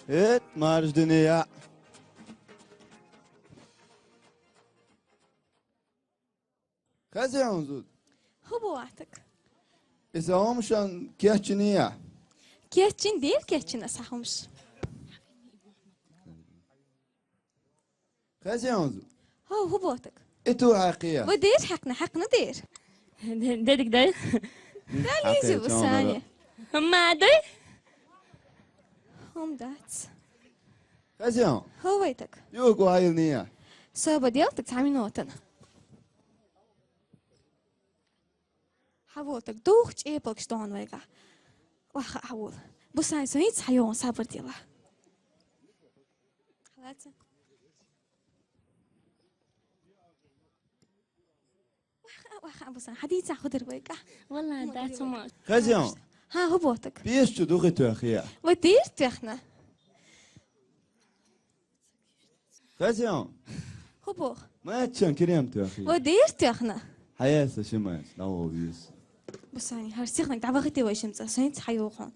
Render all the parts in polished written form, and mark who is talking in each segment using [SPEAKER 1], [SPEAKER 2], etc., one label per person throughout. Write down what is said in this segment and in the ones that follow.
[SPEAKER 1] ات مارج دنيا خزي عنزود
[SPEAKER 2] هو بوعتك
[SPEAKER 1] إذا هم شان كيهتشنيا
[SPEAKER 2] كيتشين دير كيتشين أصحهمش
[SPEAKER 1] خزي عنزود
[SPEAKER 2] هو بوعتك
[SPEAKER 1] إتو حقيقة
[SPEAKER 2] ودير حقنا دير
[SPEAKER 3] ديدك داي
[SPEAKER 2] داليزي بسانية
[SPEAKER 3] ما داي
[SPEAKER 2] هم دات
[SPEAKER 1] خزي عن
[SPEAKER 2] هو ويتك
[SPEAKER 1] يوكو هاي النية
[SPEAKER 2] سوبا ديالتك تعمل نوتن حبوتك دوخش إيه بلكش دون ويقع واخا حبول بساني سويت حيوان صابر ديالها خلاص واخا بساني حديث خضر ويقع
[SPEAKER 3] والله دات ما
[SPEAKER 1] خزي عن
[SPEAKER 2] ها هو بوتك
[SPEAKER 1] بيش تدوخي تو أخيا
[SPEAKER 2] ودير تخنا
[SPEAKER 1] خزي عن
[SPEAKER 2] هو بوخ
[SPEAKER 1] ما تشان كريم تو أخيا
[SPEAKER 2] ودير تخنا
[SPEAKER 1] حياة شماس نو بيس
[SPEAKER 2] بساني هرسيخنك دعبغتي ويشمس سويت حيوان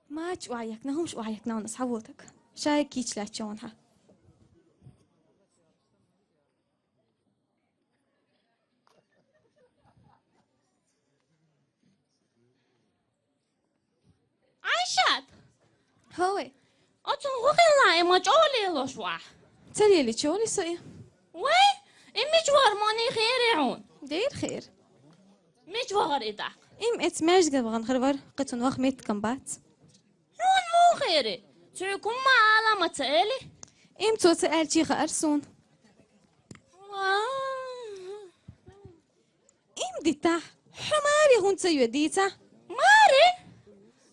[SPEAKER 2] ما وعيك نهمش وعيك نونس حبوتك شاي كيتش لا تشونها
[SPEAKER 3] عايشات
[SPEAKER 2] هوي
[SPEAKER 3] أتون وغلا ما جولي لوش واح
[SPEAKER 2] تلي لي شو لي سوي
[SPEAKER 3] وي مجوار ماني خير يعون
[SPEAKER 2] دير خير
[SPEAKER 3] مجوار إذا
[SPEAKER 2] ات ماش قبغن خربر قتون واخ ميت كمبات
[SPEAKER 3] نون مو خيري تعكم ما على ما تسألي
[SPEAKER 2] تو سأل شي خارسون ديتا حماري هون تسيو ديتا
[SPEAKER 3] ماري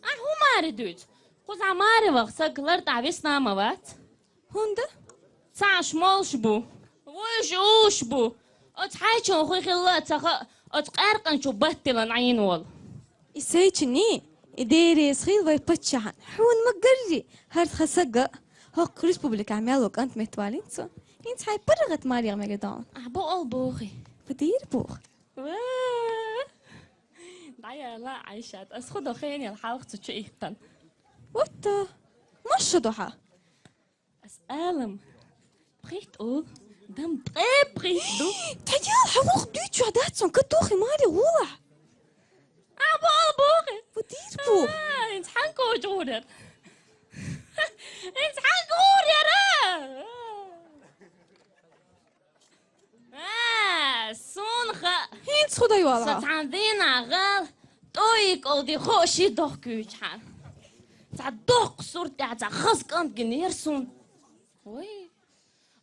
[SPEAKER 3] هو ماري دوت خذ عماري وغسق لرد عبيس ناموات
[SPEAKER 2] هون ده
[SPEAKER 3] تعش مالش بو وش اوش بو اتحايشون خوي خلات اتقارقن شو بهتلن عين وال
[SPEAKER 2] يسيتشني إديري صغير وي بتشحن حون مقرجي هرد خسقة هو كريس بوبليك عميال وكانت متوالين سو انت هاي برغت ماريا مجدان
[SPEAKER 3] أبو البوخي
[SPEAKER 2] بدير بوخ
[SPEAKER 3] دعيا لا عايشات أسخدو خيني الحلقة تشيكتن
[SPEAKER 2] وطا مش ضحى
[SPEAKER 3] أسألم بغيت أقول دم بغيت دو
[SPEAKER 2] تجيال حوخ ديتشو عداتسون كتوخي ماري غوح
[SPEAKER 3] أبو البوخي
[SPEAKER 2] بدير بوخ
[SPEAKER 3] انت حنكو جورر انت حنكور يا را سونخة
[SPEAKER 2] هين تخدا يوالا
[SPEAKER 3] ستعندينا غال تويك او دي خوشي دوخ كيوشحان تعدوق صورتي عتا خسق انت جنير سون وي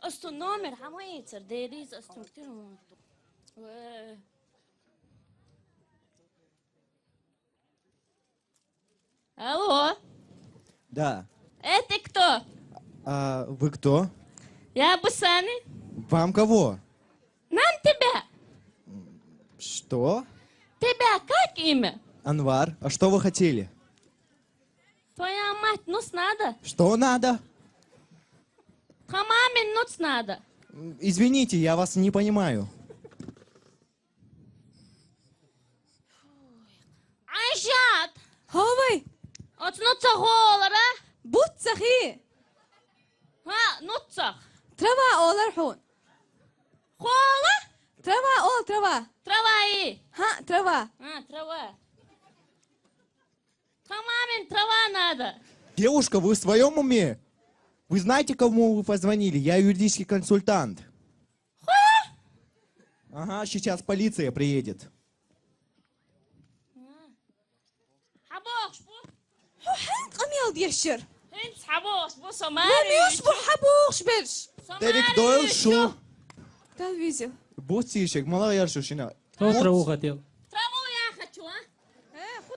[SPEAKER 3] استو نومر حماي ترديريز استو كتير مونتو وي Алло,
[SPEAKER 4] Да.
[SPEAKER 3] это кто?
[SPEAKER 4] Вы кто?
[SPEAKER 3] Я Бусани.
[SPEAKER 4] Вам кого?
[SPEAKER 3] Нам тебя.
[SPEAKER 4] Что?
[SPEAKER 3] Тебя как имя?
[SPEAKER 4] Анвар, а что вы хотели?
[SPEAKER 3] Твоя мать нус надо.
[SPEAKER 4] Что надо?
[SPEAKER 3] Хамамин нус надо.
[SPEAKER 4] Извините, я вас не понимаю.
[SPEAKER 3] Айшат.
[SPEAKER 2] هاوي
[SPEAKER 3] Отнуца холора.
[SPEAKER 2] بوتسخي
[SPEAKER 3] ها نوتسخ.
[SPEAKER 2] تروا أول حون
[SPEAKER 3] Хола?
[SPEAKER 2] تروا أول تروا
[SPEAKER 3] Траваи.
[SPEAKER 2] ها تروا
[SPEAKER 3] Трава. Хамамин трава надо.
[SPEAKER 4] Девушка, вы в своем уме? Вы знаете, кому вы позвонили? Я юридический консультант. Ага, сейчас полиция приедет.
[SPEAKER 3] حبوش بو.
[SPEAKER 2] حين قميال ديشر
[SPEAKER 3] انت حبوش بو
[SPEAKER 2] من
[SPEAKER 3] سوماري.
[SPEAKER 2] يصبح حبوش برش
[SPEAKER 4] Дерек Дойл, шо?
[SPEAKER 2] تلفزيون
[SPEAKER 4] Бутсишек, малая шушина.
[SPEAKER 5] Кто траву хотел?
[SPEAKER 3] Траву я хочу, а?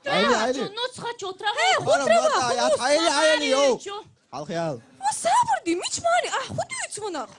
[SPEAKER 4] Айли,
[SPEAKER 3] хочу,
[SPEAKER 4] айли.
[SPEAKER 3] нос хочу, траву.
[SPEAKER 4] Хара, я хайли,
[SPEAKER 3] Сомали
[SPEAKER 4] йо.
[SPEAKER 3] хочу.
[SPEAKER 4] Хал хял.
[SPEAKER 2] وصابر دي مش ماني خدي يتسونخ